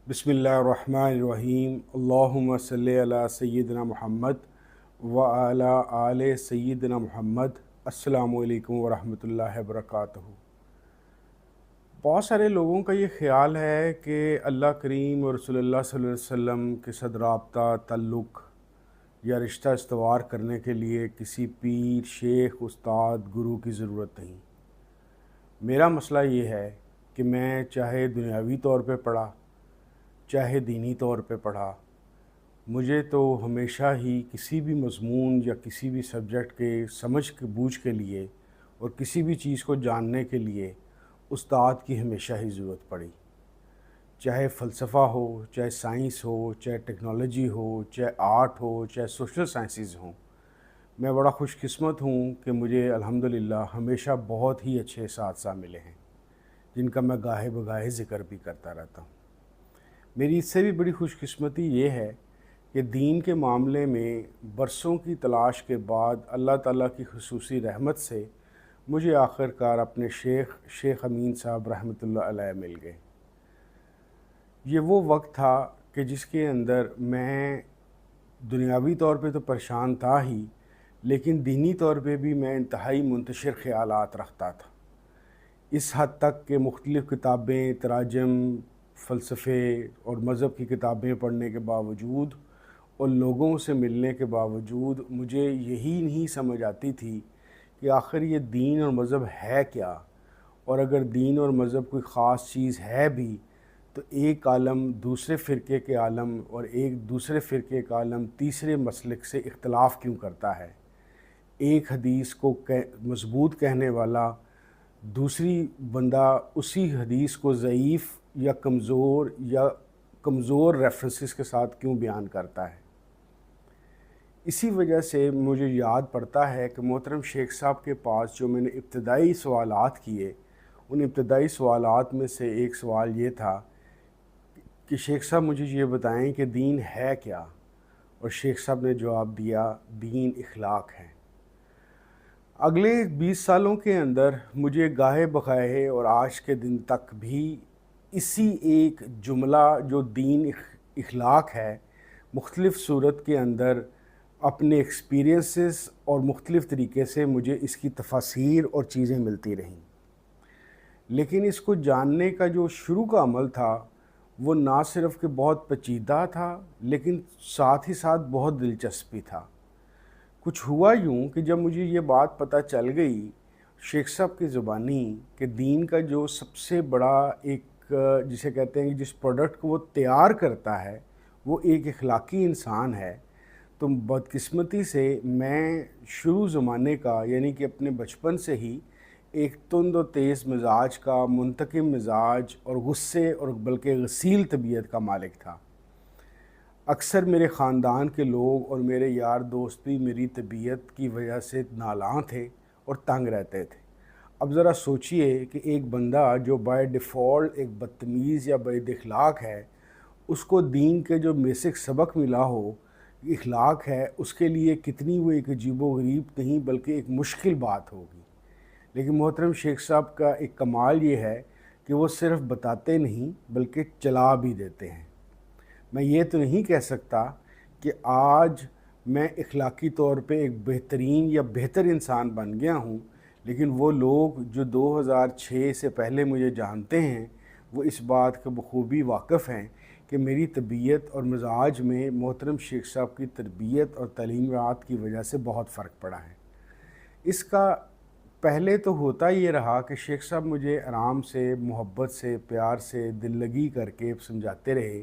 بسم اللہ الرحمن الرحیم اللہم صلی علی سیدنا محمد وعلی آل سیدنا محمد۔ السلام علیکم ورحمۃ اللہ وبرکاتہ۔ بہت سارے لوگوں کا یہ خیال ہے کہ اللہ کریم اور رسول اللہ صلی اللہ علیہ وسلم کے ساتھ رابطہ تعلق یا رشتہ استوار کرنے کے لیے کسی پیر، شیخ، استاد، گرو کی ضرورت نہیں۔ میرا مسئلہ یہ ہے کہ میں چاہے دنیاوی طور پہ پڑھا چاہے دینی طور پہ پڑھا، مجھے تو ہمیشہ ہی کسی بھی مضمون یا کسی بھی سبجیکٹ کے سمجھ کے بوجھ کے لیے اور کسی بھی چیز کو جاننے کے لیے استاد کی ہمیشہ ہی ضرورت پڑی، چاہے فلسفہ ہو، چاہے سائنس ہو، چاہے ٹیکنالوجی ہو، چاہے آرٹ ہو، چاہے سوشل سائنسز ہوں۔ میں بڑا خوش قسمت ہوں کہ مجھے الحمدللہ ہمیشہ بہت ہی اچھے اساتذہ ملے ہیں جن کا میں گاہے بگاہے ذکر بھی کرتا رہتا ہوں۔ میری اس سے بھی بڑی خوش قسمتی یہ ہے کہ دین کے معاملے میں برسوں کی تلاش کے بعد اللہ تعالیٰ کی خصوصی رحمت سے مجھے آخر کار اپنے شیخ امین صاحب رحمۃ اللہ علیہ مل گئے۔ یہ وہ وقت تھا کہ جس کے اندر میں دنیاوی طور پہ تو پریشان تھا ہی، لیکن دینی طور پہ بھی میں انتہائی منتشر خیالات رکھتا تھا، اس حد تک کہ مختلف کتابیں، تراجم، فلسفے اور مذہب کی کتابیں پڑھنے کے باوجود اور لوگوں سے ملنے کے باوجود مجھے یہی نہیں سمجھ آتی تھی کہ آخر یہ دین اور مذہب ہے کیا، اور اگر دین اور مذہب کوئی خاص چیز ہے بھی تو ایک عالم دوسرے فرقے کے عالم اور ایک دوسرے فرقے کا عالم تیسرے مسلک سے اختلاف کیوں کرتا ہے۔ ایک حدیث کو مضبوط کہنے والا دوسری بندہ اسی حدیث کو ضعیف یا کمزور ریفرنسز کے ساتھ کیوں بیان کرتا ہے۔ اسی وجہ سے مجھے یاد پڑتا ہے کہ محترم شیخ صاحب کے پاس جو میں نے ابتدائی سوالات کیے، ان ابتدائی سوالات میں سے ایک سوال یہ تھا کہ شیخ صاحب مجھے یہ بتائیں کہ دین ہے کیا، اور شیخ صاحب نے جواب دیا، دین اخلاق ہے۔ اگلے 20 سالوں کے اندر مجھے گاہے بغاہے اور آج کے دن تک بھی اسی ایک جملہ جو دین اخلاق ہے، مختلف صورت کے اندر اپنے ایکسپیرینسز اور مختلف طریقے سے مجھے اس کی تفاسیر اور چیزیں ملتی رہیں، لیکن اس کو جاننے کا جو شروع کا عمل تھا وہ نہ صرف کہ بہت پیچیدہ تھا لیکن ساتھ ہی ساتھ بہت دلچسپی تھا۔ کچھ ہوا یوں کہ جب مجھے یہ بات پتہ چل گئی شیخ صاحب کی زبانی کہ دین کا جو سب سے بڑا ایک جسے کہتے ہیں کہ جس پروڈکٹ کو وہ تیار کرتا ہے وہ ایک اخلاقی انسان ہے، تو بدقسمتی سے میں شروع زمانے کا یعنی کہ اپنے بچپن سے ہی ایک تند و تیز مزاج کا، منتقم مزاج اور غصے اور بلکہ غسیل طبیعت کا مالک تھا۔ اکثر میرے خاندان کے لوگ اور میرے یار دوست بھی میری طبیعت کی وجہ سے نالاں تھے اور تنگ رہتے تھے۔ اب ذرا سوچئے کہ ایک بندہ جو بائی ڈیفالٹ ایک بدتمیز یا بد اخلاق ہے، اس کو دین کے جو بیسک سبق ملا ہو، اخلاق ہے، اس کے لیے کتنی وہ ایک عجیب و غریب نہیں بلکہ ایک مشکل بات ہوگی۔ لیکن محترم شیخ صاحب کا ایک کمال یہ ہے کہ وہ صرف بتاتے نہیں بلکہ چلا بھی دیتے ہیں۔ میں یہ تو نہیں کہہ سکتا کہ آج میں اخلاقی طور پہ ایک بہترین یا بہتر انسان بن گیا ہوں، لیکن وہ لوگ جو 2006 سے پہلے مجھے جانتے ہیں وہ اس بات کے بخوبی واقف ہیں کہ میری طبیعت اور مزاج میں محترم شیخ صاحب کی تربیت اور تعلیمات کی وجہ سے بہت فرق پڑا ہے۔ اس کا پہلے تو ہوتا یہ رہا کہ شیخ صاحب مجھے آرام سے، محبت سے، پیار سے، دل لگی کر کے سمجھاتے رہے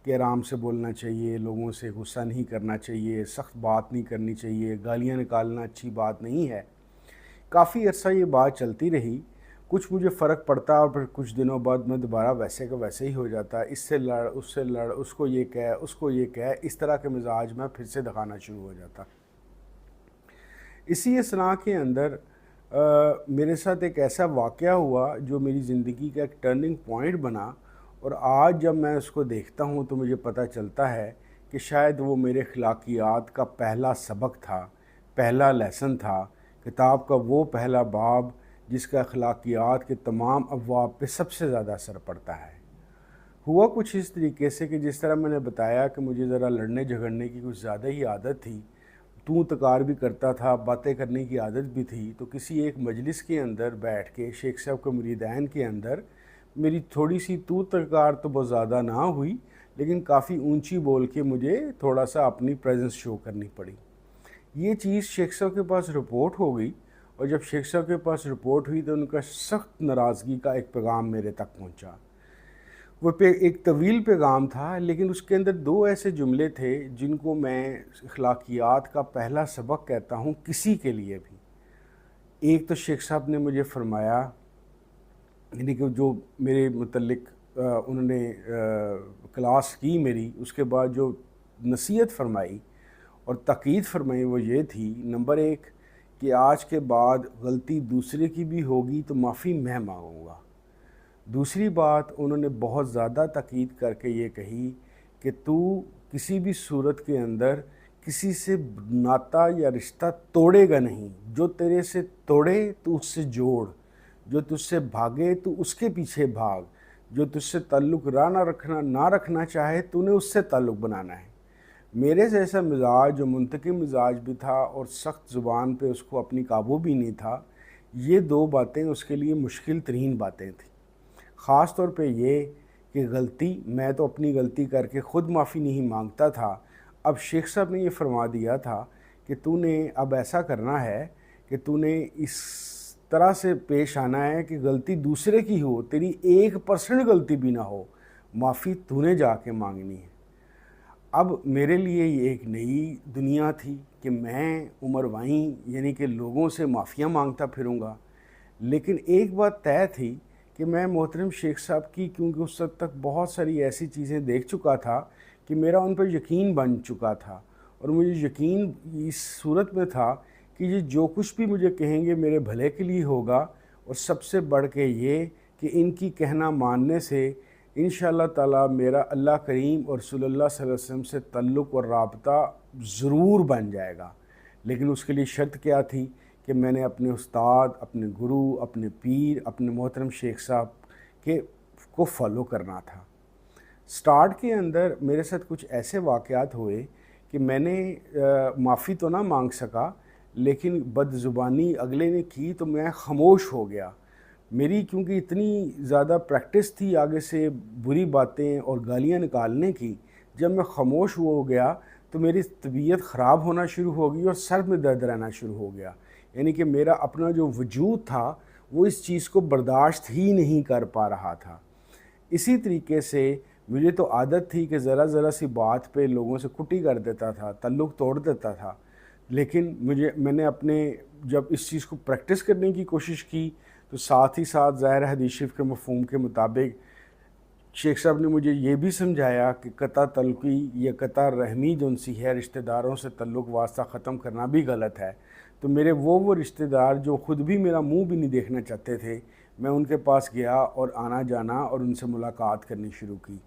کہ آرام سے بولنا چاہیے، لوگوں سے غصہ نہیں کرنا چاہیے، سخت بات نہیں کرنی چاہیے، گالیاں نکالنا اچھی بات نہیں ہے۔ کافی عرصہ یہ بات چلتی رہی، کچھ مجھے فرق پڑتا اور پھر کچھ دنوں بعد میں دوبارہ ویسے کا ویسے ہی ہو جاتا، اس سے لڑ، اس سے لڑ، اس کو یہ کہہ، اس کو یہ کہہ، اس طرح کے مزاج میں پھر سے دکھانا شروع ہو جاتا۔ اسی اثناء کے اندر میرے ساتھ ایک ایسا واقعہ ہوا جو میری زندگی کا ایک ٹرننگ پوائنٹ بنا، اور آج جب میں اس کو دیکھتا ہوں تو مجھے پتہ چلتا ہے کہ شاید وہ میرے اخلاقیات کا پہلا سبق تھا، پہلا لیسن تھا، کتاب کا وہ پہلا باب جس کا اخلاقیات کے تمام ابواب پہ سب سے زیادہ اثر پڑتا ہے۔ ہوا کچھ اس طریقے سے کہ جس طرح میں نے بتایا کہ مجھے ذرا لڑنے جھگڑنے کی کچھ زیادہ ہی عادت تھی، تو تکار بھی کرتا تھا، باتیں کرنے کی عادت بھی تھی، تو کسی ایک مجلس کے اندر بیٹھ کے شیخ صاحب کے مریدین کے اندر میری تھوڑی سی تو تکار تو بہت زیادہ نہ ہوئی، لیکن کافی اونچی بول کے مجھے تھوڑا سا اپنی پریزنس شو کرنی پڑی۔ یہ چیز شیخ صاحب کے پاس رپورٹ ہو گئی، اور جب شیخ صاحب کے پاس رپورٹ ہوئی تو ان کا سخت ناراضگی کا ایک پیغام میرے تک پہنچا۔ وہ ایک طویل پیغام تھا، لیکن اس کے اندر دو ایسے جملے تھے جن کو میں اخلاقیات کا پہلا سبق کہتا ہوں کسی کے لیے بھی۔ ایک تو شیخ صاحب نے مجھے فرمایا، یعنی کہ جو میرے متعلق انہوں نے کلاس کی میری، اس کے بعد جو نصیحت فرمائی اور تاکید فرمائی وہ یہ تھی، نمبر ایک کہ آج کے بعد غلطی دوسرے کی بھی ہوگی تو معافی میں مانگوں گا۔ دوسری بات انہوں نے بہت زیادہ تاکید کر کے یہ کہی کہ تو کسی بھی صورت کے اندر کسی سے ناتا یا رشتہ توڑے گا نہیں، جو تیرے سے توڑے تو اس سے جوڑ، جو تجھ سے بھاگے تو اس کے پیچھے بھاگ، جو تجھ سے تعلق نہ رکھنا چاہے تو نے اس سے تعلق بنانا ہے۔ میرے جیسا مزاج جو منتقم مزاج بھی تھا اور سخت زبان پہ اس کو اپنی قابو بھی نہیں تھا، یہ دو باتیں اس کے لیے مشکل ترین باتیں تھیں۔ خاص طور پہ یہ کہ غلطی، میں تو اپنی غلطی کر کے خود معافی نہیں مانگتا تھا، اب شیخ صاحب نے یہ فرما دیا تھا کہ تو نے اب ایسا کرنا ہے کہ تو نے اس طرح سے پیش آنا ہے کہ غلطی دوسرے کی ہو، تیری 1% غلطی بھی نہ ہو، معافی تو نے جا کے مانگنی ہے۔ اب میرے لیے یہ ایک نئی دنیا تھی کہ میں عمر وائیں یعنی کہ لوگوں سے معافیاں مانگتا پھروں گا، لیکن ایک بات طے تھی کہ میں محترم شیخ صاحب کی، کیونکہ اس وقت تک بہت ساری ایسی چیزیں دیکھ چکا تھا کہ میرا ان پر یقین بن چکا تھا، اور مجھے یقین اس صورت میں تھا کہ یہ جو کچھ بھی مجھے کہیں گے میرے بھلے کے لیے ہوگا، اور سب سے بڑھ کے یہ کہ ان کی کہنا ماننے سے انشاءاللہ تعالیٰ میرا اللہ کریم اور رسول اللہ صلی اللہ علیہ وسلم سے تعلق اور رابطہ ضرور بن جائے گا۔ لیکن اس کے لیے شرط کیا تھی کہ میں نے اپنے استاد، اپنے گرو، اپنے پیر، اپنے محترم شیخ صاحب کو فالو کرنا تھا۔ سٹارٹ کے اندر میرے ساتھ کچھ ایسے واقعات ہوئے کہ میں نے معافی تو نہ مانگ سکا، لیکن بد زبانی اگلے نے کی تو میں خاموش ہو گیا۔ میری کیونکہ اتنی زیادہ پریکٹس تھی آگے سے بری باتیں اور گالیاں نکالنے کی، جب میں خاموش ہو گیا تو میری طبیعت خراب ہونا شروع ہو گئی اور سر میں درد رہنا شروع ہو گیا، یعنی کہ میرا اپنا جو وجود تھا وہ اس چیز کو برداشت ہی نہیں کر پا رہا تھا۔ اسی طریقے سے مجھے تو عادت تھی کہ ذرا سی بات پہ لوگوں سے کٹی کر دیتا تھا، تعلق توڑ دیتا تھا، لیکن میں نے جب اس چیز کو پریکٹس کرنے کی کوشش کی تو ساتھ ہی ساتھ ظاہر حدیث شریف کے مفہوم کے مطابق شیخ صاحب نے مجھے یہ بھی سمجھایا کہ قطع تعلقی یا قطع رحمی جو ان سی ہے، رشتہ داروں سے تعلق واسطہ ختم کرنا بھی غلط ہے۔ تو میرے وہ رشتہ دار جو خود بھی میرا منہ بھی نہیں دیکھنا چاہتے تھے، میں ان کے پاس گیا اور آنا جانا اور ان سے ملاقات کرنی شروع کی۔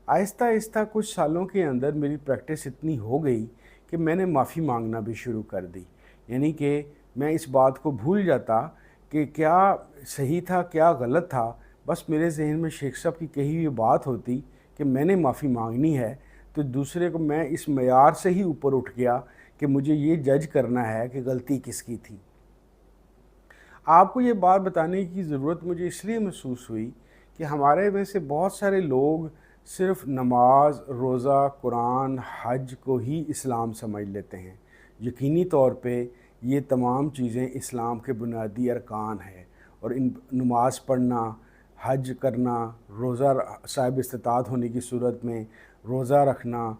آہستہ آہستہ کچھ سالوں کے اندر میری پریکٹس اتنی ہو گئی کہ میں نے معافی مانگنا بھی شروع کر دی، یعنی کہ میں اس بات کو بھول جاتا کہ کیا صحیح تھا کیا غلط تھا، بس میرے ذہن میں شیخ صاحب کی کہی ہوئی بات ہوتی کہ میں نے معافی مانگنی ہے، تو دوسرے کو میں اس معیار سے ہی اوپر اٹھ گیا کہ مجھے یہ جج کرنا ہے کہ غلطی کس کی تھی۔ آپ کو یہ بات بتانے کی ضرورت مجھے اس لیے محسوس ہوئی کہ ہمارے میں سے بہت سارے لوگ صرف نماز، روزہ، قرآن، حج کو ہی اسلام سمجھ لیتے ہیں۔ یقینی طور پہ یہ تمام چیزیں اسلام کے بنیادی ارکان ہیں، اور ان نماز پڑھنا، حج کرنا، روزہ صاحب استطاعت ہونے کی صورت میں روزہ رکھنا،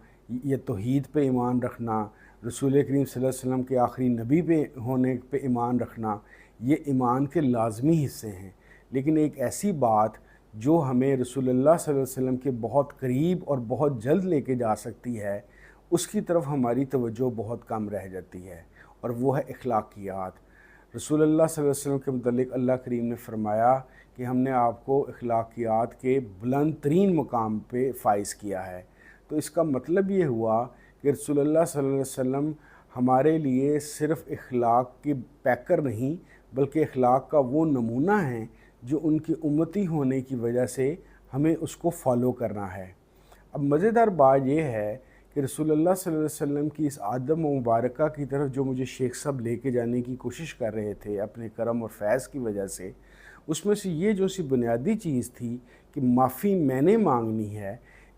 یہ توحید پہ ایمان رکھنا، رسول کریم صلی اللہ علیہ وسلم کے آخری نبی پہ ہونے پہ ایمان رکھنا، یہ ایمان کے لازمی حصے ہیں۔ لیکن ایک ایسی بات جو ہمیں رسول اللہ صلی اللہ علیہ وسلم کے بہت قریب اور بہت جلد لے کے جا سکتی ہے، اس کی طرف ہماری توجہ بہت کم رہ جاتی ہے، اور وہ ہے اخلاقیات۔ رسول اللہ صلی اللہ علیہ وسلم کے متعلق اللہ کریم نے فرمایا کہ ہم نے آپ کو اخلاقیات کے بلند ترین مقام پہ فائز کیا ہے۔ تو اس کا مطلب یہ ہوا کہ رسول اللہ صلی اللہ علیہ وسلم ہمارے لیے صرف اخلاق کی پیکر نہیں، بلکہ اخلاق کا وہ نمونہ ہیں جو ان کی امتی ہونے کی وجہ سے ہمیں اس کو فالو کرنا ہے۔ اب مزیدار بات یہ ہے کہ رسول اللہ صلی اللہ علیہ وسلم کی اس عادت مبارکہ کی طرف جو مجھے شیخ صاحب لے کے جانے کی کوشش کر رہے تھے اپنے کرم اور فیض کی وجہ سے، اس میں سے یہ جو سی بنیادی چیز تھی کہ معافی میں نے مانگنی ہے،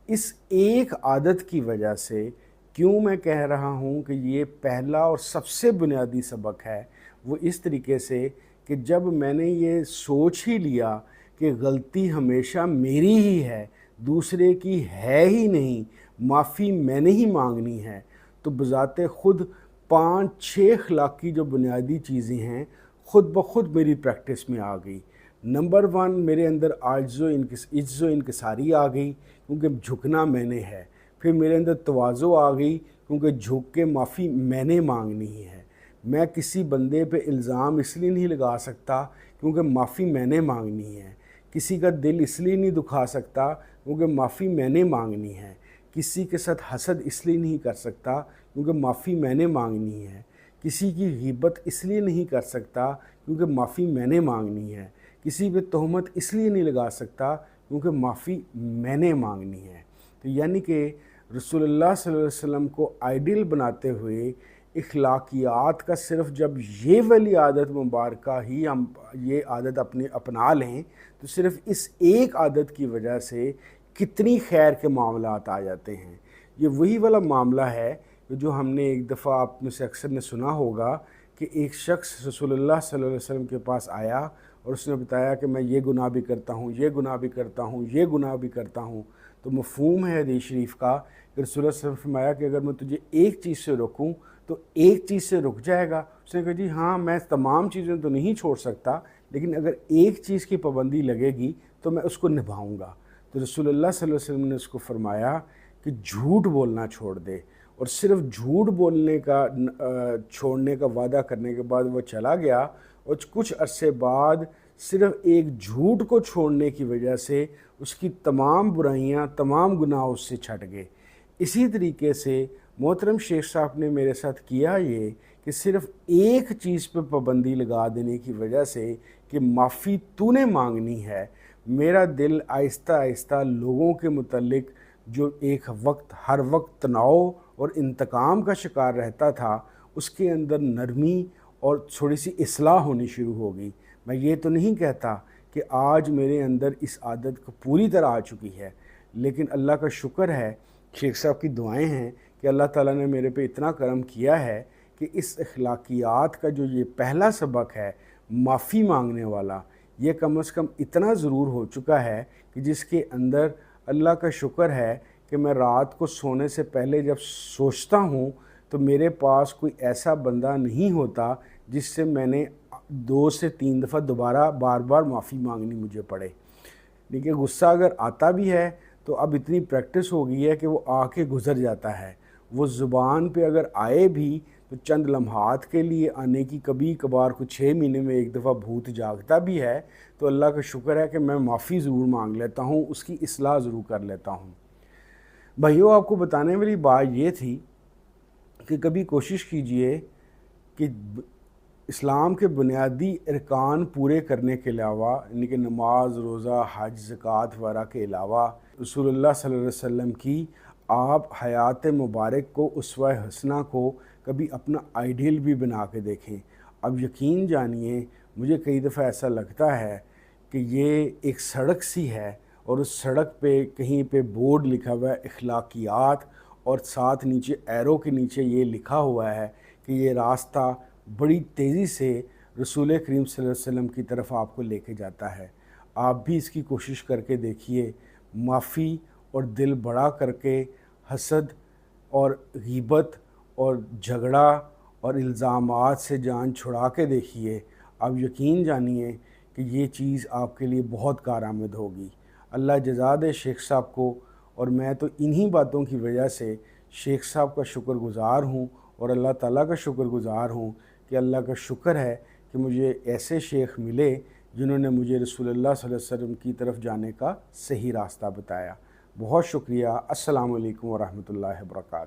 اس ایک عادت کی وجہ سے کیوں میں کہہ رہا ہوں کہ یہ پہلا اور سب سے بنیادی سبق ہے، وہ اس طریقے سے کہ جب میں نے یہ سوچ ہی لیا کہ غلطی ہمیشہ میری ہی ہے، دوسرے کی ہے ہی نہیں، معافی میں نے ہی مانگنی ہے، تو بذات خود 5-6 اخلاقی جو بنیادی چیزیں ہیں خود بخود میری پریکٹس میں آ گئی۔ نمبر 1 میرے اندر عجز و انکساری آ گئی، کیونکہ جھکنا میں نے ہے۔ پھر میرے اندر تواضع آ گئی، کیونکہ جھک کے معافی میں نے مانگنی ہی ہے۔ میں کسی بندے پہ الزام اس لیے نہیں لگا سکتا کیونکہ معافی میں نے مانگنی ہے۔ کسی کا دل اس لیے نہیں دکھا سکتا کیونکہ معافی میں نے مانگنی ہے۔ کسی کے ساتھ حسد اس لیے نہیں کر سکتا کیونکہ معافی میں نے مانگنی ہے۔ کسی کی غیبت اس لیے نہیں کر سکتا کیونکہ معافی میں نے مانگنی ہے۔ کسی پہ تہمت اس لیے نہیں لگا سکتا کیونکہ معافی میں نے مانگنی ہے۔ تو یعنی کہ رسول اللہ صلی اللہ علیہ وسلم کو آئیڈیل بناتے ہوئے اخلاقیات کا صرف جب یہ والی عادت مبارکہ ہی ہم یہ عادت اپنا لیں تو صرف اس ایک عادت کی وجہ سے کتنی خیر کے معاملات آ جاتے ہیں۔ یہ وہی والا معاملہ ہے جو ہم نے ایک دفعہ آپ میں سے اکثر نے سنا ہوگا کہ ایک شخص رسول اللہ صلی اللہ علیہ وسلم کے پاس آیا اور اس نے بتایا کہ میں یہ گناہ بھی کرتا ہوں، یہ گناہ بھی کرتا ہوں، یہ گناہ بھی کرتا ہوں۔ تو مفہوم ہے حدیث شریف کا کہ رسول اللہ صلی اللہ علیہ وسلم نے فرمایا کہ اگر میں تجھے ایک چیز سے روکوں تو ایک چیز سے رک جائے گا؟ اس نے کہا جی ہاں، میں تمام چیزیں تو نہیں چھوڑ سکتا، لیکن اگر ایک چیز کی پابندی لگے گی تو میں اس کو نبھاؤں گا۔ تو رسول اللہ صلی اللہ علیہ وسلم نے اس کو فرمایا کہ جھوٹ بولنا چھوڑ دے، اور صرف جھوٹ بولنے کا چھوڑنے کا وعدہ کرنے کے بعد وہ چلا گیا، اور کچھ عرصے بعد صرف ایک جھوٹ کو چھوڑنے کی وجہ سے اس کی تمام برائیاں، تمام گناہ اس سے چھٹ گئے۔ اسی طریقے سے محترم شیخ صاحب نے میرے ساتھ کیا یہ کہ صرف ایک چیز پہ پابندی لگا دینے کی وجہ سے کہ معافی تو نے مانگنی ہے، میرا دل آہستہ آہستہ لوگوں کے متعلق جو ایک وقت ہر وقت تناؤ اور انتقام کا شکار رہتا تھا، اس کے اندر نرمی اور تھوڑی سی اصلاح ہونی شروع ہو گئی۔ میں یہ تو نہیں کہتا کہ آج میرے اندر اس عادت کو پوری طرح آ چکی ہے، لیکن اللہ کا شکر ہے، شیخ صاحب کی دعائیں ہیں کہ اللہ تعالیٰ نے میرے پہ اتنا کرم کیا ہے کہ اس اخلاقیات کا جو یہ پہلا سبق ہے معافی مانگنے والا، یہ کم از کم اتنا ضرور ہو چکا ہے کہ جس کے اندر اللہ کا شکر ہے کہ میں رات کو سونے سے پہلے جب سوچتا ہوں تو میرے پاس کوئی ایسا بندہ نہیں ہوتا جس سے میں نے 2 سے 3 دفعہ دوبارہ بار بار معافی مانگنی مجھے پڑے۔ لیکن غصہ اگر آتا بھی ہے تو اب اتنی پریکٹس ہو گئی ہے کہ وہ آ کے گزر جاتا ہے۔ وہ زبان پہ اگر آئے بھی تو چند لمحات کے لیے آنے کی، کبھی کبھار کچھ 6 مہینے میں ایک دفعہ بھوت جاگتا بھی ہے، تو اللہ کا شکر ہے کہ میں معافی ضرور مانگ لیتا ہوں، اس کی اصلاح ضرور کر لیتا ہوں۔ بھائیو، آپ کو بتانے والی بات یہ تھی کہ کبھی کوشش کیجئے کہ اسلام کے بنیادی ارکان پورے کرنے کے علاوہ، یعنی کہ نماز، روزہ، حج، زکوٰۃ وغیرہ کے علاوہ رسول اللہ صلی اللہ علیہ وسلم کی آپ حیات مبارک کو، اسوہ حسنہ کو کبھی اپنا آئیڈیل بھی بنا کے دیکھیں۔ اب یقین جانیے، مجھے کئی دفعہ ایسا لگتا ہے کہ یہ ایک سڑک سی ہے اور اس سڑک پہ کہیں پہ بورڈ لکھا ہوا ہے اخلاقیات، اور ساتھ نیچے ایرو کے نیچے یہ لکھا ہوا ہے کہ یہ راستہ بڑی تیزی سے رسول کریم صلی اللہ علیہ وسلم کی طرف آپ کو لے کے جاتا ہے۔ آپ بھی اس کی کوشش کر کے دیکھیے، معافی اور دل بڑا کر کے حسد اور غیبت اور جھگڑا اور الزامات سے جان چھڑا کے دیکھیے۔ اب یقین جانیے کہ یہ چیز آپ کے لیے بہت کارآمد ہوگی۔ اللہ جزا دے شیخ صاحب کو، اور میں تو انہی باتوں کی وجہ سے شیخ صاحب کا شکر گزار ہوں، اور اللہ تعالیٰ کا شکر گزار ہوں کہ اللہ کا شکر ہے کہ مجھے ایسے شیخ ملے جنہوں نے مجھے رسول اللہ صلی اللہ علیہ وسلم کی طرف جانے کا صحیح راستہ بتایا۔ بہت شکریہ۔ السلام علیکم ورحمۃ اللہ وبرکاتہ۔